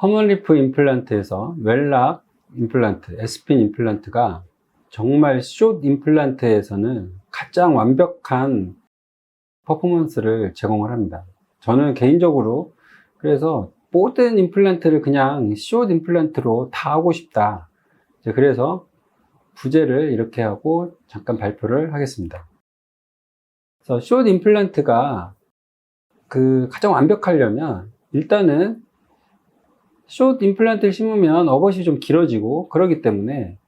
허먼리프 임플란트에서 웰락 임플란트, 에스핀 임플란트가 정말 숏 임플란트에서는 가장 완벽한 퍼포먼스를 제공을 합니다. 저는 개인적으로 그래서 모든 임플란트를 그냥 숏 임플란트로 다 하고 싶다. 그래서 부제를 이렇게 하고 잠깐 발표를 하겠습니다. 그래서 숏 임플란트가 가장 완벽하려면 일단은 숏 임플란트를 심으면 어벗이 좀 길어지고 그러기 때문에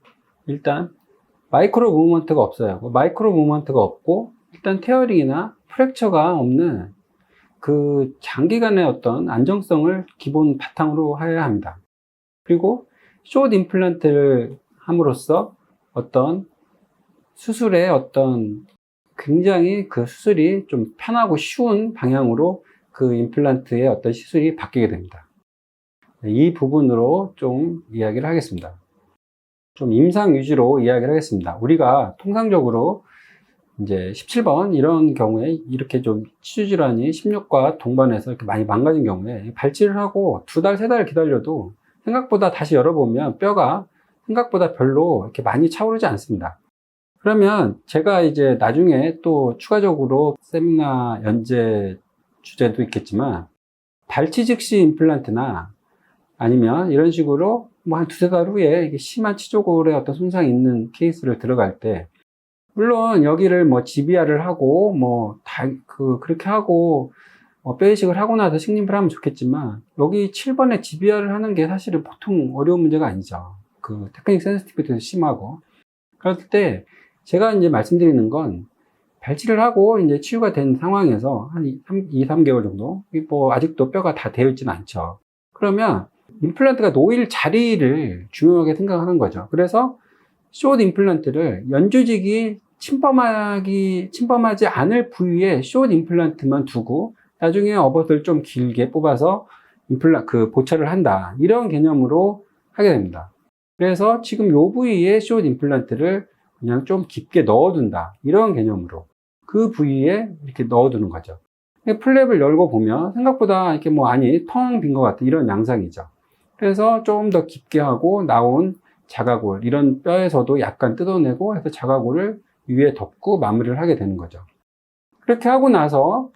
일단 마이크로 무브먼트가 없어요. 마이크로 무브먼트가 없고 일단 테어링이나 프랙처가 없는 장기간의 어떤 안정성을 기본 바탕으로 해야 합니다. 그리고 숏 임플란트를 함으로써 어떤 수술의 굉장히 수술이 좀 편하고 쉬운 방향으로 임플란트의 어떤 시술이 바뀌게 됩니다. 이 부분으로 좀 이야기를 하겠습니다. 좀 임상 위주로 이야기를 하겠습니다. 우리가 통상적으로 이제 17번 이런 경우에 이렇게 좀 치주질환이 16과 동반해서 이렇게 많이 망가진 경우에 발치를 하고 2달, 3달 기다려도 생각보다 다시 열어보면 뼈가 생각보다 별로 이렇게 많이 차오르지 않습니다. 그러면 제가 이제 나중에 또 추가적으로 세미나 연재 주제도 있겠지만 발치 즉시 임플란트나 아니면 이런 식으로 한 2~3달 후에 이게 심한 치조골에 어떤 손상이 있는 케이스를 들어갈 때 물론 여기를 GBR을 하고 그렇게 하고 뼈 이식을 하고 나서 식림을 하면 좋겠지만 여기 7번에 GBR을 하는 게 사실은 보통 어려운 문제가 아니죠. 테크닉 센시티비티도 심하고 그럴 때 제가 이제 말씀드리는 건 발치를 하고 이제 치유가 된 상황에서 한 2~3개월 정도 아직도 뼈가 다 되어 있지는 않죠. 그러면 임플란트가 놓일 자리를 중요하게 생각하는 거죠. 그래서 숏 임플란트를 연조직이 침범하지 않을 부위에 숏 임플란트만 두고 나중에 어벗을 좀 길게 뽑아서 보철을 한다. 이런 개념으로 하게 됩니다. 그래서 지금 이 부위에 숏 임플란트를 그냥 좀 깊게 넣어둔다. 이런 개념으로 그 부위에 이렇게 넣어두는 거죠. 플랩을 열고 보면 생각보다 이렇게 텅 빈 것 같은 이런 양상이죠. 그래서 좀 더 깊게 하고 나온 자가골, 이런 뼈에서도 약간 뜯어내고 해서 자가골을 위에 덮고 마무리를 하게 되는 거죠. 그렇게 하고 나서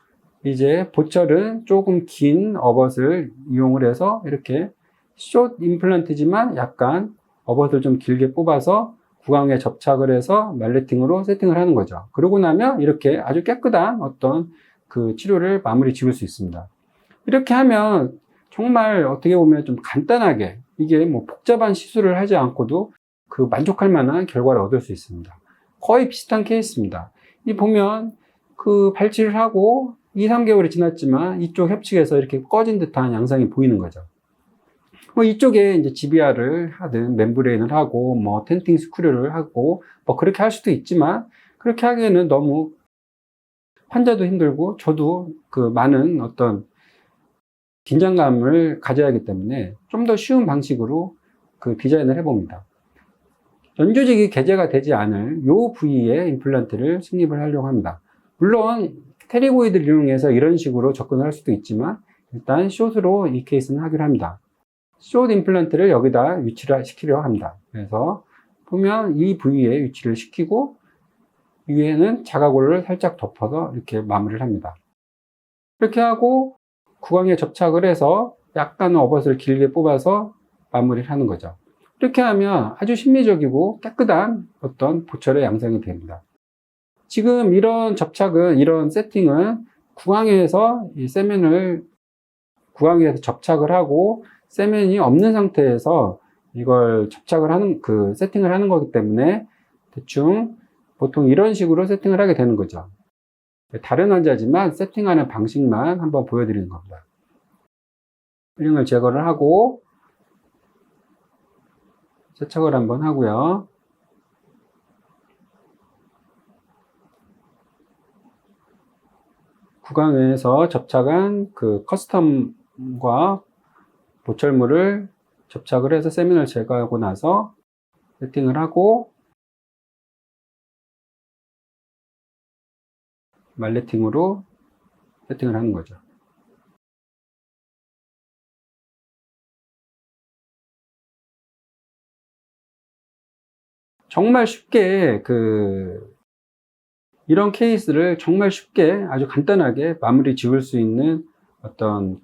이제 보철은 조금 긴 어벗을 이용을 해서 이렇게 숏 임플란트지만 약간 어벗을 좀 길게 뽑아서 구강에 접착을 해서 말레팅으로 세팅을 하는 거죠. 그러고 나면 이렇게 아주 깨끗한 어떤 치료를 마무리 지을 수 있습니다. 이렇게 하면 정말 어떻게 보면 좀 간단하게 이게 복잡한 시술을 하지 않고도 만족할 만한 결과를 얻을 수 있습니다. 거의 비슷한 케이스입니다. 이 보면 발치를 하고 2~3개월이 지났지만 이쪽 협측에서 이렇게 꺼진 듯한 양상이 보이는 거죠. 이쪽에 이제 GBR을 하든 멤브레인을 하고 텐팅 스크류를 하고 그렇게 할 수도 있지만 그렇게 하기에는 너무 환자도 힘들고 저도 많은 어떤 긴장감을 가져야 하기 때문에 좀 더 쉬운 방식으로 디자인을 해봅니다. 연조직이 개재가 되지 않을 이 부위에 임플란트를 승립을 하려고 합니다. 물론 테리고이드를 이용해서 이런 식으로 접근을 할 수도 있지만 일단 숏으로 이 케이스는 하기로 합니다. 숏 임플란트를 여기다 위치를 시키려 합니다. 그래서 보면 이 부위에 위치를 시키고 위에는 자가골을 살짝 덮어서 이렇게 마무리를 합니다. 이렇게 하고 구강에 접착을 해서 약간 어벗을 길게 뽑아서 마무리를 하는 거죠. 이렇게 하면 아주 심미적이고 깨끗한 어떤 보철의 양상이 됩니다. 지금 이런 접착은, 이런 세팅은 구강에서 이 세면을 구강에서 접착을 하고 세면이 없는 상태에서 이걸 접착을 하는, 세팅을 하는 거기 때문에 대충 보통 이런 식으로 세팅을 하게 되는 거죠. 다른 환자지만 세팅하는 방식만 한번 보여드리는 겁니다. 필링을 제거를 하고 세척을 한번 하고요. 구강에서 접착한 커스텀과 보철물을 접착을 해서 세민을 제거하고 나서 세팅을 하고 말레팅으로 세팅을 하는 거죠. 정말 쉽게 이런 케이스를 정말 쉽게 아주 간단하게 마무리 지을 수 있는 어떤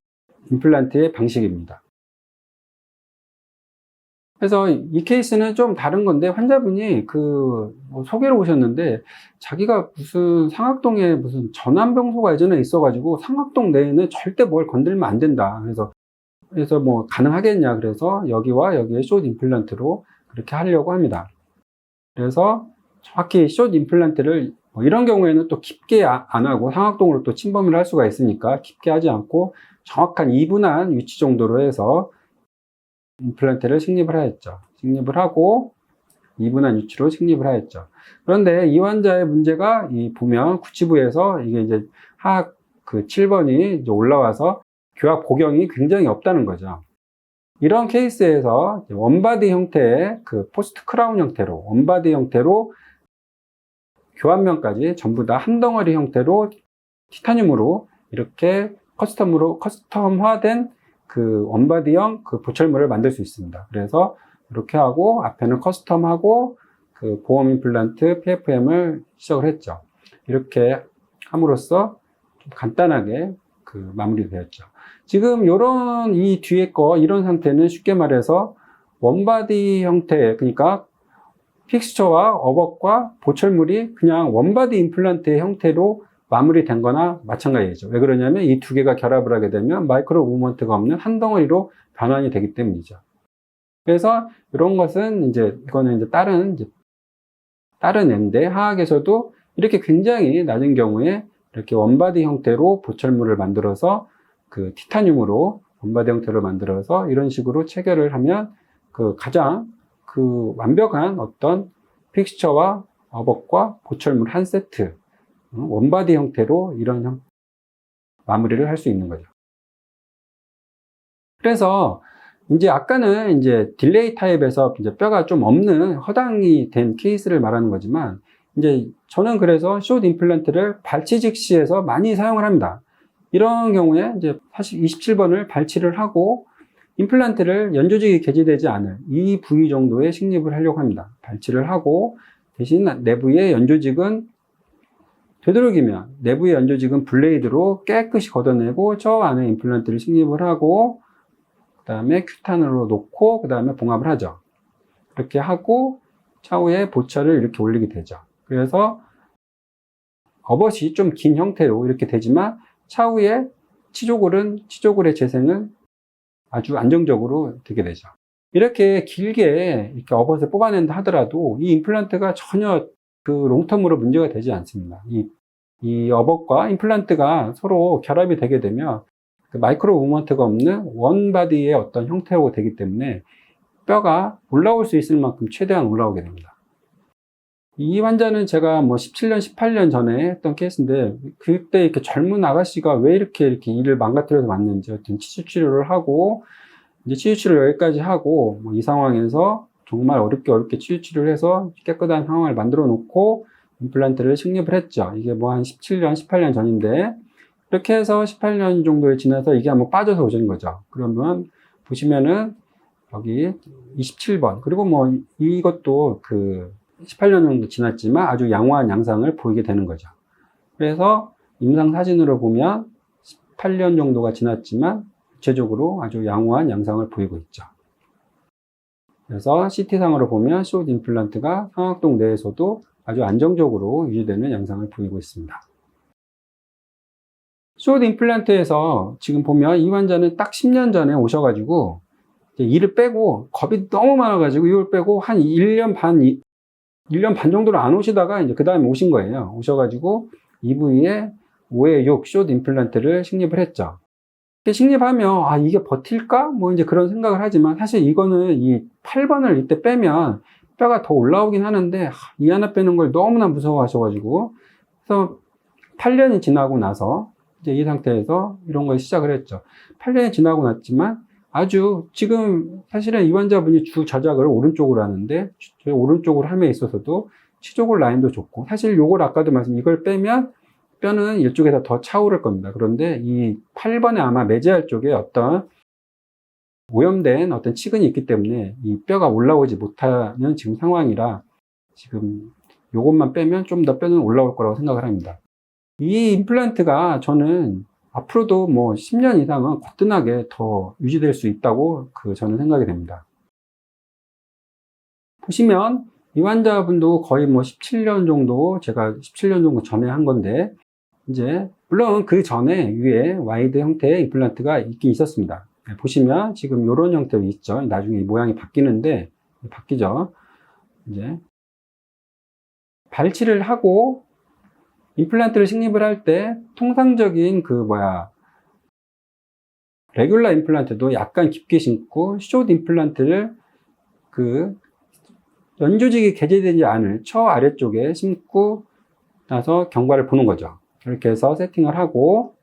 임플란트의 방식입니다. 그래서 이 케이스는 좀 다른 건데, 환자분이 뭐 소개로 오셨는데, 자기가 무슨 상악동에 무슨 전암병소가 예전에 있어가지고 상악동 내에는 절대 뭘 건들면 안 된다. 그래서 뭐 가능하겠냐. 그래서 여기와 여기에 숏 임플란트로 그렇게 하려고 합니다. 그래서 정확히 숏 임플란트를 뭐 이런 경우에는 또 깊게 안 하고 상악동으로 또 침범을 할 수가 있으니까 깊게 하지 않고 정확한 이분한 위치 정도로 해서 임플란트를 식립을 하였죠. 식립을 하고 이분한 위치로 식립을 하였죠. 그런데 이 환자의 문제가 보면 구치부에서 이게 이제 하악 7번이 이제 올라와서 교합 고경이 굉장히 없다는 거죠. 이런 케이스에서 원바디 형태의 포스트 크라운 형태로, 원바디 형태로 교합면까지 전부 다 한 덩어리 형태로 티타늄으로 이렇게 커스텀화된 원바디형 보철물을 만들 수 있습니다. 그래서 이렇게 하고 앞에는 커스텀하고 보험 임플란트 PFM을 시작을 했죠. 이렇게 함으로써 좀 간단하게 마무리되었죠. 지금 이 뒤에 이런 상태는 쉽게 말해서 원바디 형태, 그러니까 픽스처와 어벅과 보철물이 그냥 원바디 임플란트의 형태로 마무리된 거나 마찬가지죠. 왜 그러냐면 이 두 개가 결합을 하게 되면 마이크로 무브먼트가 없는 한 덩어리로 변환이 되기 때문이죠. 그래서 이런 것은 이거는 이제 다른 앤데, 하악에서도 이렇게 굉장히 낮은 경우에 이렇게 원바디 형태로 보철물을 만들어서 티타늄으로 원바디 형태로 만들어서 이런 식으로 체결을 하면 가장 완벽한 어떤 픽스처와 어벅과 보철물 한 세트, 원바디 형태로 이런 마무리를 할 수 있는 거죠. 그래서 아까는 딜레이 타입에서 뼈가 좀 없는 허당이 된 케이스를 말하는 거지만, 저는 그래서 숏 임플란트를 발치 직시에서 많이 사용을 합니다. 이런 경우에 사실 27번을 발치를 하고 임플란트를 연조직이 개지되지 않을 이 부위 정도에 식립을 하려고 합니다. 발치를 하고 대신 내부의 연조직은 되도록이면 내부의 연조직은 블레이드로 깨끗이 걷어내고 저 안에 임플란트를 식립을 하고 그 다음에 큐탄으로 놓고 그 다음에 봉합을 하죠. 이렇게 하고 차후에 보철을 이렇게 올리게 되죠. 그래서 어벗이 좀 긴 형태로 이렇게 되지만 차후에 치조골의 재생은 아주 안정적으로 되게 되죠. 이렇게 길게 이렇게 어벗을 뽑아낸다 하더라도 이 임플란트가 전혀 롱텀으로 문제가 되지 않습니다. 이 어벗과 임플란트가 서로 결합이 되게 되면 마이크로 무브먼트가 없는 원바디의 어떤 형태로 되기 때문에 뼈가 올라올 수 있을 만큼 최대한 올라오게 됩니다. 이 환자는 제가 17년, 18년 전에 했던 케이스인데, 그때 이렇게 젊은 아가씨가 왜 이렇게 일을 망가뜨려서 왔는지, 어떤 치주 치료를 하고, 치주 치료를 여기까지 하고, 이 상황에서 정말 어렵게 치주 치료를 해서 깨끗한 상황을 만들어 놓고, 임플란트를 식립을 했죠. 이게 한 17년, 18년 전인데, 이렇게 해서 18년 정도에 지나서 이게 한번 빠져서 오신 거죠. 그러면 보시면은, 여기 27번, 그리고 이것도 18년 정도 지났지만 아주 양호한 양상을 보이게 되는 거죠. 그래서 임상 사진으로 보면 18년 정도가 지났지만 구체적으로 아주 양호한 양상을 보이고 있죠. 그래서 CT상으로 보면 숏 임플란트가 상악동 내에서도 아주 안정적으로 유지되는 양상을 보이고 있습니다. 숏 임플란트에서 지금 보면 이 환자는 딱 10년 전에 오셔가지고 이를 빼고 겁이 너무 많아가지고 이걸 빼고 한 1년 반 정도로 안 오시다가 그 다음에 오신 거예요. 오셔가지고 이 부위에 5에 6 숏 임플란트를 식립을 했죠. 이렇게 식립하면 이게 버틸까? 이제 그런 생각을 하지만 사실 이거는 이 8번을 이때 빼면 뼈가 더 올라오긴 하는데 이 하나 빼는 걸 너무나 무서워하셔가지고 그래서 8년이 지나고 나서 이제 이 상태에서 이런 걸 시작을 했죠. 8년이 지나고 났지만 아주 지금 사실은 이 환자분이 주 저작을 오른쪽으로 하는데 오른쪽으로 함에 있어서도 치조골 라인도 좋고 사실 요걸 아까도 이걸 빼면 뼈는 이쪽에서 더 차오를 겁니다. 그런데 이 8번에 아마 매제할 쪽에 어떤 오염된 어떤 치근이 있기 때문에 이 뼈가 올라오지 못하는 지금 상황이라 지금 요것만 빼면 좀 더 뼈는 올라올 거라고 생각을 합니다. 이 임플란트가 저는 앞으로도 뭐 10년 이상은 거뜬하게 더 유지될 수 있다고 저는 생각이 됩니다. 보시면 이 환자분도 거의 뭐 17년 정도, 제가 17년 정도 전에 한 건데, 이제 물론 그 전에 위에 와이드 형태의 임플란트가 있긴 있었습니다. 보시면 지금 이런 형태로 있죠. 나중에 이 모양이 바뀌는데, 바뀌죠. 이제 발치를 하고 임플란트를 식립을 할 때 통상적인 레귤라 임플란트도 약간 깊게 심고 숏 임플란트를 연조직이 개재되지 않을 처 아래쪽에 심고 나서 경과를 보는 거죠. 이렇게 해서 세팅을 하고,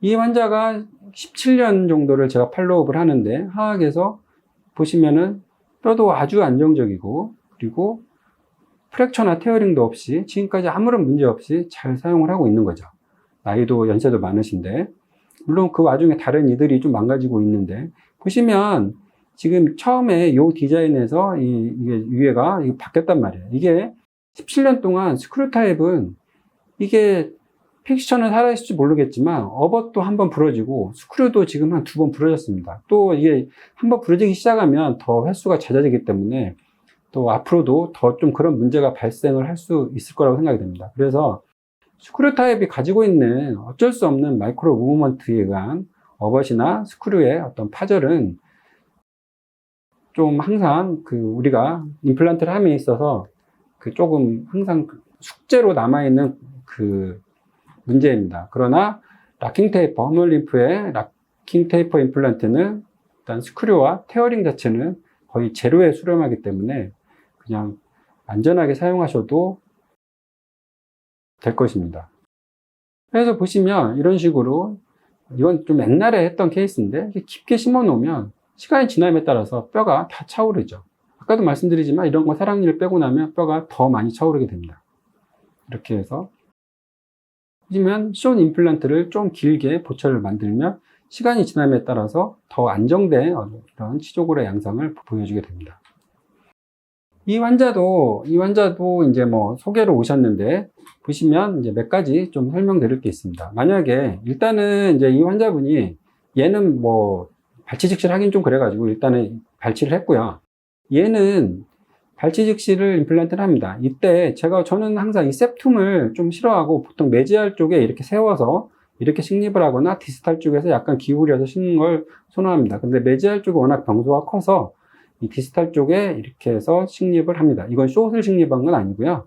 이 환자가 17년 정도를 제가 팔로우업을 하는데, 하악에서 보시면은 뼈도 아주 안정적이고, 그리고 프랙처나 테어링도 없이 지금까지 아무런 문제 없이 잘 사용을 하고 있는 거죠. 나이도 연세도 많으신데, 물론 그 와중에 다른 이들이 좀 망가지고 있는데, 보시면 지금 처음에 이 디자인에서 이게 위에가 바뀌었단 말이에요. 이게 17년 동안 스크류 타입은 이게 픽스처는 살아있을지 모르겠지만 어벗도 한번 부러지고 스크류도 지금 한 2번 부러졌습니다. 또 이게 한번 부러지기 시작하면 더 횟수가 잦아지기 때문에 또 앞으로도 더 좀 그런 문제가 발생을 할 수 있을 거라고 생각이 됩니다. 그래서 스크류 타입이 가지고 있는 어쩔 수 없는 마이크로 무브먼트에 의한 어벗이나 스크류의 어떤 파절은 좀 항상 우리가 임플란트를 함에 있어서 조금 항상 숙제로 남아있는 문제입니다. 그러나 락킹 테이퍼, 허멀림프의 락킹 테이퍼 임플란트는 일단 스크류와 테어링 자체는 거의 제로에 수렴하기 때문에 그냥 안전하게 사용하셔도 될 것입니다. 그래서 보시면 이런 식으로, 이건 좀 옛날에 했던 케이스인데 깊게 심어 놓으면 시간이 지남에 따라서 뼈가 다 차오르죠. 아까도 말씀드리지만 이런 거 사랑니를 빼고 나면 뼈가 더 많이 차오르게 됩니다. 이렇게 해서 보시면 숏 임플란트를 좀 길게 보철을 만들면 시간이 지남에 따라서 더 안정된 이런 치조골의 양상을 보여주게 됩니다. 이 환자도 이제 뭐 소개로 오셨는데, 보시면 이제 몇 가지 좀 설명드릴 게 있습니다. 만약에 일단은 이제 이 환자분이, 얘는 뭐 발치 즉시를 하긴 좀 그래가지고 일단은 발치를 했고요. 얘는 발치 즉시를 임플란트를 합니다. 이때 저는 항상 이 septum을 좀 싫어하고 보통 메지알 쪽에 이렇게 세워서 이렇게 식립을 하거나 디스탈 쪽에서 약간 기울여서 심는 걸 선호합니다. 근데 메지알 쪽이 워낙 병소가 커서 이 디스탈 쪽에 이렇게 해서 식립을 합니다. 이건 숏을 식립한 건 아니고요.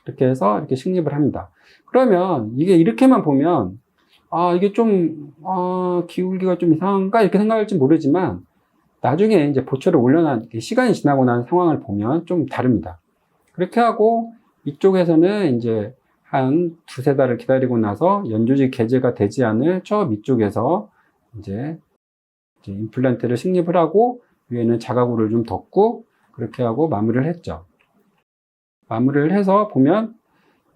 이렇게 해서 이렇게 식립을 합니다. 그러면 이게 이렇게만 보면 이게 좀 기울기가 좀 이상한가 이렇게 생각할지 모르지만, 나중에 이제 보철을 올려놓은 시간이 지나고 난 상황을 보면 좀 다릅니다. 그렇게 하고 이쪽에서는 이제 한 2-3달을 기다리고 나서 연조직 개재가 되지 않을 저 밑쪽에서 이제 임플란트를 식립을 하고 위에는 자가구를 좀 덮고 그렇게 하고 마무리를 했죠. 마무리를 해서 보면,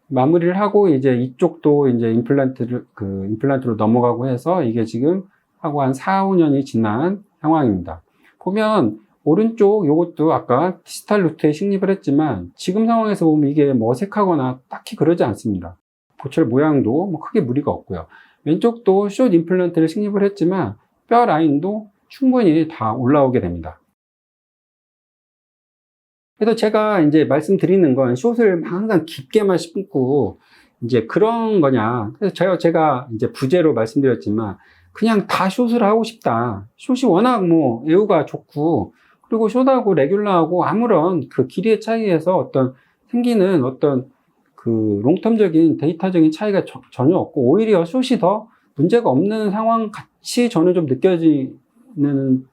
마무리를 하고 이제 이쪽도 이제 임플란트로 넘어가고 해서 이게 지금 하고 한 4-5년이 지난 상황입니다. 보면 오른쪽 요것도 아까 디스탈 루트에 식립을 했지만 지금 상황에서 보면 이게 뭐 어색하거나 딱히 그러지 않습니다. 보철 모양도 뭐 크게 무리가 없고요. 왼쪽도 숏 임플란트를 식립을 했지만 뼈 라인도 충분히 다 올라오게 됩니다. 그래서 제가 이제 말씀드리는 건 숏을 항상 깊게만 심고 이제 그런 거냐. 그래서 제가 이제 부제로 말씀드렸지만 그냥 다 숏을 하고 싶다. 숏이 워낙 뭐 애우가 좋고, 그리고 숏하고 레귤라하고 아무런 길이의 차이에서 생기는 롱텀적인 데이터적인 차이가 전혀 없고, 오히려 숏이 더 문제가 없는 상황 같이 저는 좀 느껴지는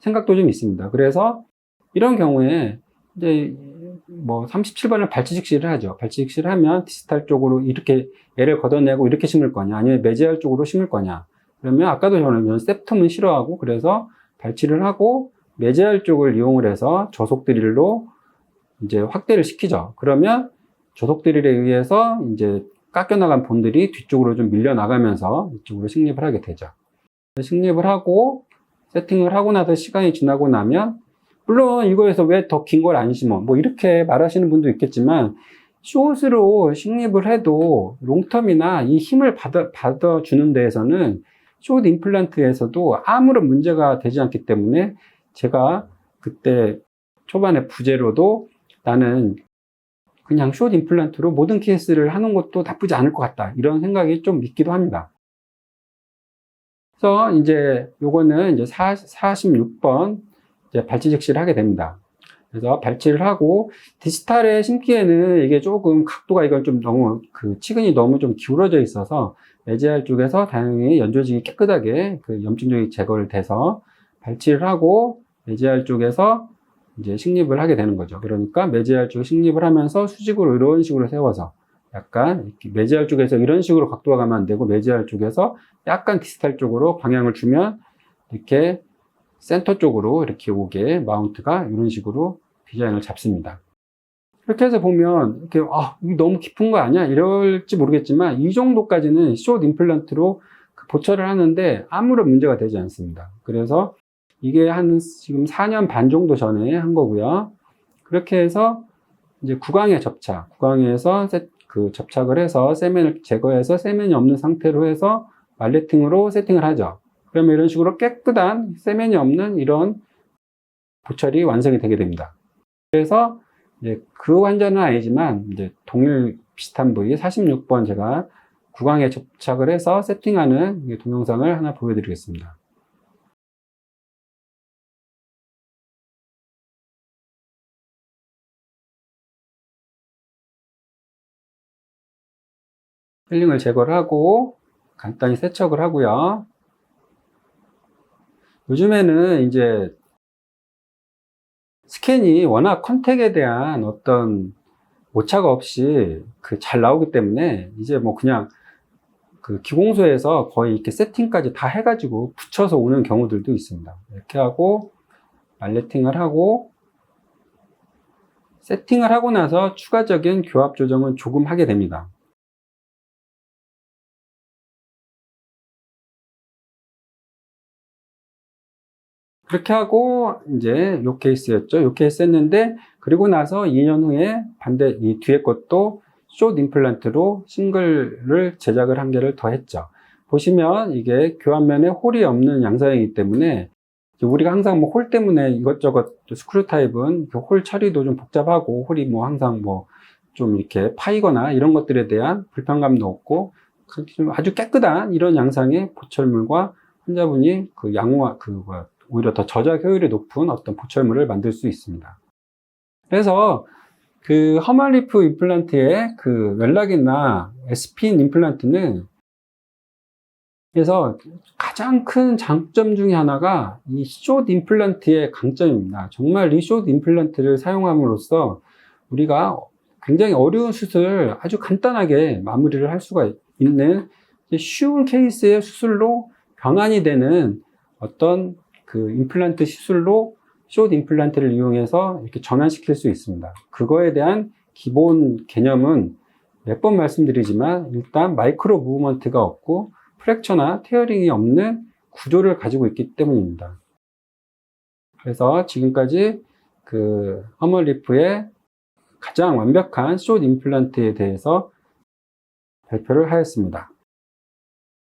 생각도 좀 있습니다. 그래서 이런 경우에 이제 뭐 37번을 발치 즉시를 하죠. 발치 즉시를 하면 디스탈 쪽으로 이렇게 얘를 걷어내고 이렇게 심을 거냐, 아니면 메지알 쪽으로 심을 거냐. 그러면 아까도 저는 septum은 싫어하고, 그래서 발치를 하고 메지알 쪽을 이용을 해서 저속 드릴로 이제 확대를 시키죠. 그러면 저속 드릴에 의해서 이제 깎여나간 본들이 뒤쪽으로 좀 밀려 나가면서 이쪽으로 식립을 하게 되죠. 식립을 하고 세팅을 하고 나서 시간이 지나고 나면 물론 이거에서 왜 더 긴 걸 안 심어? 뭐 이렇게 말하시는 분도 있겠지만, 숏으로 식립을 해도 롱텀이나 이 힘을 받아주는 데에서는 숏 임플란트에서도 아무런 문제가 되지 않기 때문에, 제가 그때 초반에 부제로도 나는 그냥 숏 임플란트로 모든 케이스를 하는 것도 나쁘지 않을 것 같다, 이런 생각이 좀 있기도 합니다. 그래서 이제 요거는 이제 46번 이제 발치 즉시를 하게 됩니다. 그래서 발치를 하고, 디지털에 심기에는 이게 조금 각도가, 이건 좀 너무 치근이 너무 좀 기울어져 있어서 매제알 쪽에서 다행히 연조직이 깨끗하게 염증적인 제거를 돼서 발치를 하고, 매제알 쪽에서 이제 식립을 하게 되는 거죠. 그러니까 매제알 쪽에 식립을 하면서 수직으로 이런 식으로 세워서, 약간 이렇게 매제알 쪽에서 이런 식으로 각도가 가면 안 되고, 매제알 쪽에서 약간 디스탈 쪽으로 방향을 주면 이렇게 센터 쪽으로 이렇게 오게 마운트가 이런 식으로 디자인을 잡습니다. 이렇게 해서 보면 이렇게 이거 너무 깊은 거 아니야? 이럴지 모르겠지만, 이 정도까지는 숏 임플란트로 보철을 하는데 아무런 문제가 되지 않습니다. 그래서 이게 지금 4년 반 정도 전에 한 거고요. 그렇게 해서 이제 구강에 구강에서 접착을 해서 세면을 제거해서 세면이 없는 상태로 해서 말레팅으로 세팅을 하죠. 그러면 이런 식으로 깨끗한 세면이 없는 이런 보철이 완성이 되게 됩니다. 그래서 이제 그 환자는 아니지만, 이제 동일 비슷한 부위 46번 제가 구강에 접착을 해서 세팅하는 동영상을 하나 보여드리겠습니다. 필링을 제거를 하고 간단히 세척을 하고요. 요즘에는 이제 스캔이 워낙 컨택에 대한 어떤 오차가 없이 잘 나오기 때문에, 이제 뭐 그냥 기공소에서 거의 이렇게 세팅까지 다 해가지고 붙여서 오는 경우들도 있습니다. 이렇게 하고 말레팅을 하고, 세팅을 하고 나서 추가적인 교합 조정은 조금 하게 됩니다. 그렇게 하고 이제 요 케이스였죠. 요 케이스 했는데, 그리고 나서 2년 후에 이 뒤에 것도 숏 임플란트로 싱글을 제작을 한 개를 더 했죠. 보시면 이게 교환면에 홀이 없는 양사형이기 때문에, 우리가 항상 뭐 홀 때문에 이것저것 스크류 타입은 홀 처리도 좀 복잡하고, 홀이 뭐 항상 뭐 좀 이렇게 파이거나 이런 것들에 대한 불편감도 없고, 아주 깨끗한 이런 양상의 보철물과 환자분이 오히려 더 저작 효율이 높은 어떤 보철물을 만들 수 있습니다. 그래서 허멀리프 임플란트의 웰락이나 에스핀 임플란트는, 그래서 가장 큰 장점 중에 하나가 이 숏 임플란트의 강점입니다. 정말 이 숏 임플란트를 사용함으로써 우리가 굉장히 어려운 수술을 아주 간단하게 마무리를 할 수가 있는, 쉬운 케이스의 수술로 병환이 되는 어떤 임플란트 시술로 숏 임플란트를 이용해서 이렇게 전환시킬 수 있습니다. 그거에 대한 기본 개념은 몇 번 말씀드리지만, 일단 마이크로 무브먼트가 없고 프랙처나 테어링이 없는 구조를 가지고 있기 때문입니다. 그래서 지금까지 허멀리프의 가장 완벽한 숏 임플란트에 대해서 발표를 하였습니다.